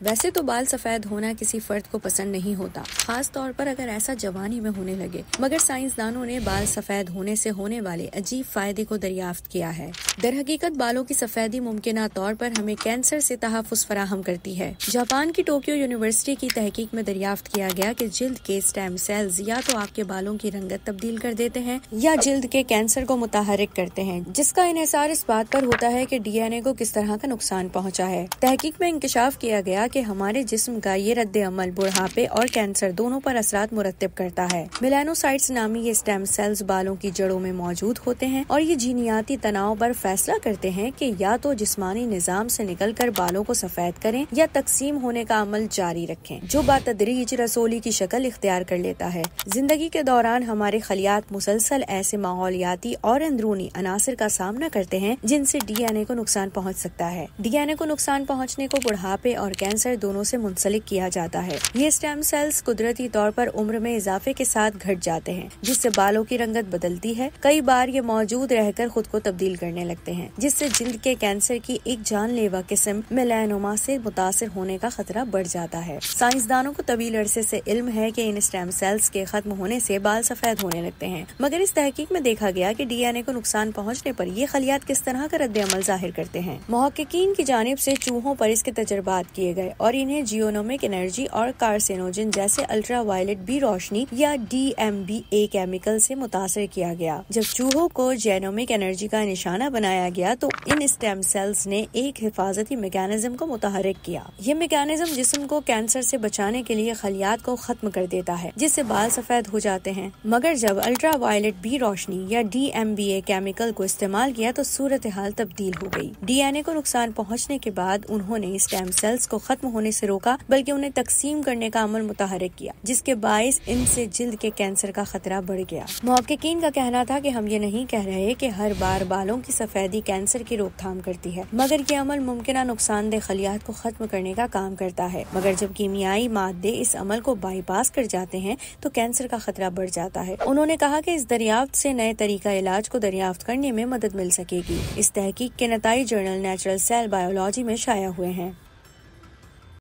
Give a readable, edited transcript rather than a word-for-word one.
ویسے تو بال سفید ہونا کسی فرد کو پسند نہیں ہوتا، خاص طور پر اگر ایسا جوانی میں ہونے لگے، مگر سائنسدانوں نے بال سفید ہونے سے ہونے والے عجیب فائدے کو دریافت کیا ہے۔ در حقیقت بالوں کی سفیدی ممکنہ طور پر ہمیں کینسر سے تحفظ فراہم کرتی ہے۔ جاپان کی ٹوکیو یونیورسٹی کی تحقیق میں دریافت کیا گیا کہ جلد کے اسٹیم سیلز یا تو آپ کے بالوں کی رنگت تبدیل کر دیتے ہیں یا جلد کے کینسر کو متحرک کرتے ہیں، جس کا انحصار اس بات پر ہوتا ہے کہ ڈی این اے کو کس طرح کا نقصان پہنچا ہے۔ تحقیق میں انکشاف کیا گیا کہ ہمارے جسم کا یہ رد عمل بڑھاپے اور کینسر دونوں پر اثرات مرتب کرتا ہے۔ میلانوسائٹس نامی یہ اسٹیم سیلز بالوں کی جڑوں میں موجود ہوتے ہیں اور یہ جینیاتی تناؤ پر فیصلہ کرتے ہیں کہ یا تو جسمانی نظام سے نکل کر بالوں کو سفید کریں یا تقسیم ہونے کا عمل جاری رکھیں، جو بتدریج رسولی کی شکل اختیار کر لیتا ہے۔ زندگی کے دوران ہمارے خلیات مسلسل ایسے ماحولیاتی اور اندرونی عناصر کا سامنا کرتے ہیں جن سے ڈی این اے کو نقصان پہنچ سکتا ہے۔ ڈی این اے کو نقصان پہنچنے کو بڑھاپے اور کینسر دونوں سے منسلک کیا جاتا ہے۔ یہ اسٹیم سیلز قدرتی طور پر عمر میں اضافے کے ساتھ گھٹ جاتے ہیں، جس سے بالوں کی رنگت بدلتی ہے۔ کئی بار یہ موجود رہ کر خود کو تبدیل کرنے لگتے ہیں، جس سے جلد کے کینسر کی ایک جان لیوا قسم میلانوما سے متاثر ہونے کا خطرہ بڑھ جاتا ہے۔ سائنسدانوں کو طویل عرصے سے علم ہے کہ ان اسٹیم سیلز کے ختم ہونے سے بال سفید ہونے لگتے ہیں، مگر اس تحقیق میں دیکھا گیا کہ ڈی این اے کو نقصان پہنچنے پر یہ خلیات کس طرح کا رد عمل ظاہر کرتے ہیں۔ محققین کی جانب سے چوہوں پر اس کے تجربات کیے گئے اور انہیں جیونومک انرجی اور کارسینوجن جیسے الٹرا وائلٹ بی روشنی یا D M B A chemical سے متاثر کیا گیا۔ جب چوہوں کو جینومک انرجی کا نشانہ بنایا گیا تو ان اسٹیم سیلز نے ایک حفاظتی میکانزم کو متحرک کیا۔ یہ میکانزم جسم کو کینسر سے بچانے کے لیے خلیات کو ختم کر دیتا ہے، جس سے بال سفید ہو جاتے ہیں، مگر جب الٹرا وائلٹ بی روشنی یا D M B A chemical کو استعمال کیا تو صورتحال تبدیل ہو گئی۔ ڈی این اے کو نقصان پہنچنے کے بعد انہوں نے اسٹیم سیلز کو ختم ہونے سے روکا، بلکہ انہیں تقسیم کرنے کا عمل متحرک کیا، جس کے باعث ان سے جلد کے کینسر کا خطرہ بڑھ گیا۔ محققین کا کہنا تھا کہ ہم یہ نہیں کہہ رہے کہ ہر بار بالوں کی سفیدی کینسر کی روک تھام کرتی ہے، مگر یہ عمل ممکنہ نقصان دہ خلیات کو ختم کرنے کا کام کرتا ہے، مگر جب کیمیائی مادے اس عمل کو بائی پاس کر جاتے ہیں تو کینسر کا خطرہ بڑھ جاتا ہے۔ انہوں نے کہا کہ اس دریافت سے نئے طریقہ علاج کو دریافت کرنے میں مدد مل سکے گی۔ اس تحقیق کے نتائج جرنل نیچرل سیل بایولوجی میں شائع ہوئے ہیں۔